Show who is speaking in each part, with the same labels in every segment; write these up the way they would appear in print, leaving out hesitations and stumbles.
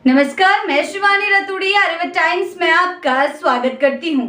Speaker 1: नमस्कार, मैं शिवानी रतूड़ी आर्यभट्ट टाइम्स में आपका स्वागत करती हूँ।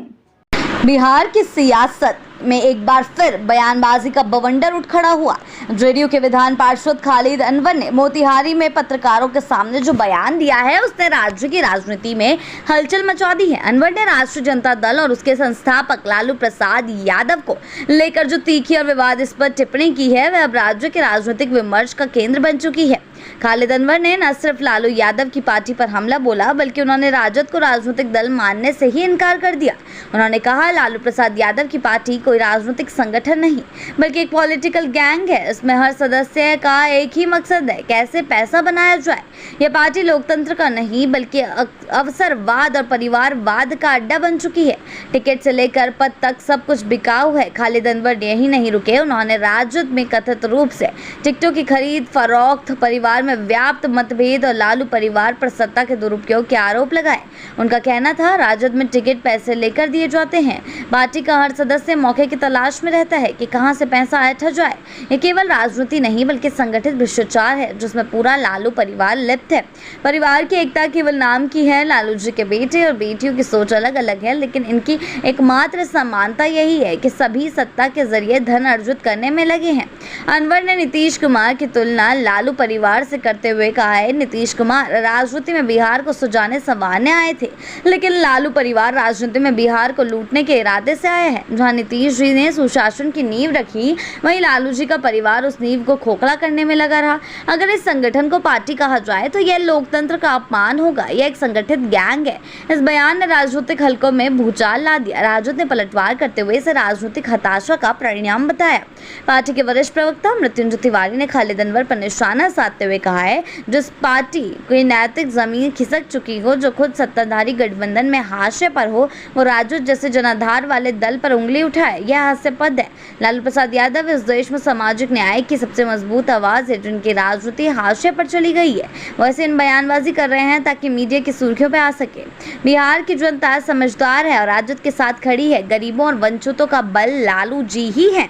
Speaker 2: बिहार की सियासत में एक बार फिर बयानबाजी का बवंडर उठ खड़ा हुआ। जेडीयू के विधान पार्षद खालिद अनवर ने मोतिहारी में पत्रकारों के सामने जो बयान दिया है उसने राज्य की राजनीति में हलचल मचा दी है। अनवर ने राष्ट्रीय जनता दल और उसके संस्थापक लालू प्रसाद यादव को लेकर जो तीखी और विवादास्पद टिप्पणी की है वह अब राज्य के राजनीतिक विमर्श का केंद्र बन चुकी है। खालिद अनवर ने न सिर्फ लालू यादव की पार्टी पर हमला बोला बल्कि उन्होंने राजद को राजनीतिक दल मानने से ही इनकार कर दिया। उन्होंने कहा लालू प्रसाद यादव की पार्टी कोई राजनीतिक संगठन नहीं बल्कि एक पॉलिटिकल गैंग है। इसमें हर सदस्य का एक ही मकसद है, कैसे पैसा बनाया जाए। यह पार्टी लोकतंत्र का नहीं बल्कि अवसरवाद और परिवारवाद का अड्डा बन चुकी है। टिकट से लेकर पद तक सब कुछ बिकाऊ है। खालिद अनवर यही नहीं रुके, उन्होंने राजद में कथित रूप से टिकटों की खरीद फरोख्त, परिवार में व्याप्त मतभेद और लालू परिवार पर सत्ता के दुरुपयोग के आरोप लगाए। उनका कहना था राजद में टिकट पैसे लेकर दिए जाते हैं। पार्टी का हर सदस्य मौके की तलाश में रहता है कि कहां से पैसा ऐंठा जाए। ये केवल राजनीति नहीं बल्कि संगठित भ्रष्टाचार है जिसमें पूरा लालू परिवार लिप्त है। परिवार की एकता केवल नाम की है। लालू जी के बेटे और बेटियों की सोच अलग अलग है लेकिन इनकी एकमात्र समानता यही है कि सभी सत्ता के जरिए धन अर्जित करने में लगे हैं। अनवर ने नीतीश कुमार की तुलना लालू परिवार से करते हुए कहा है नीतीश कुमार राजनीति में बिहार को सुजाने संवारने आए थे लेकिन लालू परिवार राजनीति में बिहार को लूटने के इरादे से आया है। जहां नीतीश जी ने सुशासन की नींव रखी वहीं लालू जी का परिवार उस नींव को खोखला करने में लगा रहा। अगर इस संगठन को पार्टी कहा जाए तो यह लोकतंत्र का अपमान होगा। यह एक संगठित गैंग है। इस बयान ने राजनीतिक हलकों में भूचाल ला दिया। राजद ने पलटवार करते हुए इसे राजनीतिक हताशा का परिणाम बताया। पार्टी के वरिष्ठ प्रवक्ता मृत्युंजय तिवारी ने खालिद अनवर पर निशाना साधते हुए कहा है जिस पार्टी की नैतिक जमीन खिसक चुकी हो, जो खुद सत्ताधारी गठबंधन में हाशिए पर हो, वो राजद जैसे जनाधार वाले दल पर उंगली उठाए, यह हास्यास्पद है। लालू प्रसाद यादव इस देश में सामाजिक न्याय की सबसे मजबूत आवाज है जिनकी राजनीति हाशिए पर चली गई है। वैसे इन बयानबाजी कर रहे हैं ताकि मीडिया की सुर्खियों पे आ सके। बिहार की जनता समझदार है और राजद के साथ खड़ी है। गरीबों और वंचितों का बल लालू जी ही है।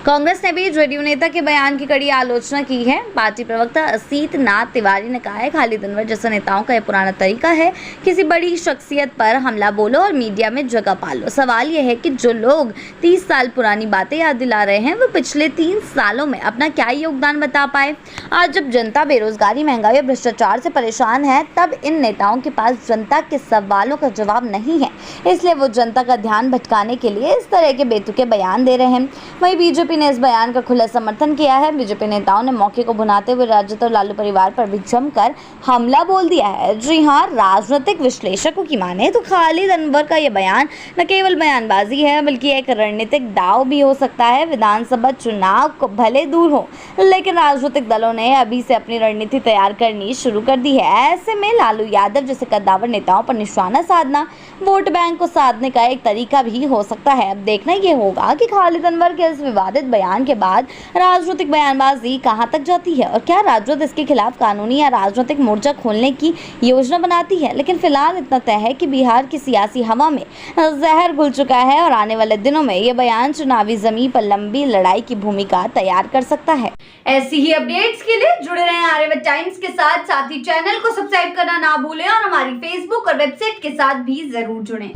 Speaker 2: कांग्रेस ने भी जेडीयू नेता के बयान की कड़ी आलोचना की है। पार्टी प्रवक्ता असीत नाथ तिवारी ने कहा है खालिद अनवर जैसे नेताओं का यह पुराना तरीका है, किसी बड़ी शख्सियत पर हमला बोलो और मीडिया में जगह पालो। सवाल यह है कि जो लोग 30 साल पुरानी बातें याद दिला रहे हैं वो पिछले 3 सालों में अपना क्या योगदान बता पाए। आज जब जनता बेरोजगारी, महंगाई और भ्रष्टाचार से परेशान है तब इन नेताओं के पास जनता के सवालों का जवाब नहीं है, इसलिए वो जनता का ध्यान भटकाने के लिए इस तरह के बेतुके बयान दे रहे हैं। वहीं बीजेपी ने इस बयान का खुला समर्थन किया है। बीजेपी नेताओं ने मौके को भुनाते हुए राजद और लालू परिवार पर भी जमकर हमला बोल दिया है। जी हां, राजनीतिक विश्लेषकों की माने तो खालिद अनवर का यह बयान न केवल बयानबाजी है बल्कि एक रणनीतिक दांव भी हो सकता है। विधानसभा चुनाव को भले दूर हो लेकिन राजनीतिक दलों ने अभी से अपनी रणनीति तैयार करनी शुरू कर दी है। ऐसे में लालू यादव जैसे कद्दावर नेताओं पर निशाना साधना वोट बैंक को साधने का एक तरीका भी हो सकता है। अब देखना यह होगा कि खालिद अनवर के इस विवादित बयान के बाद राजनीतिक बयानबाजी कहां तक जाती है और क्या राजद इसके खिलाफ कानूनी या राजनीतिक मोर्चा खोलने की योजना बनाती है। लेकिन फिलहाल इतना तय है कि बिहार की सियासी हवा में जहर घुल चुका है और आने वाले दिनों में यह बयान चुनावी जमीन पर लंबी लड़ाई की भूमिका तैयार कर सकता है।
Speaker 1: ऐसी ही अपडेट्स के लिए जुड़े रहें आर्यभट्ट टाइम्स के साथ ही चैनल को सब्सक्राइब करना ना भूलें और हमारी फेसबुक और वेबसाइट के साथ भी जरूर जुड़ें।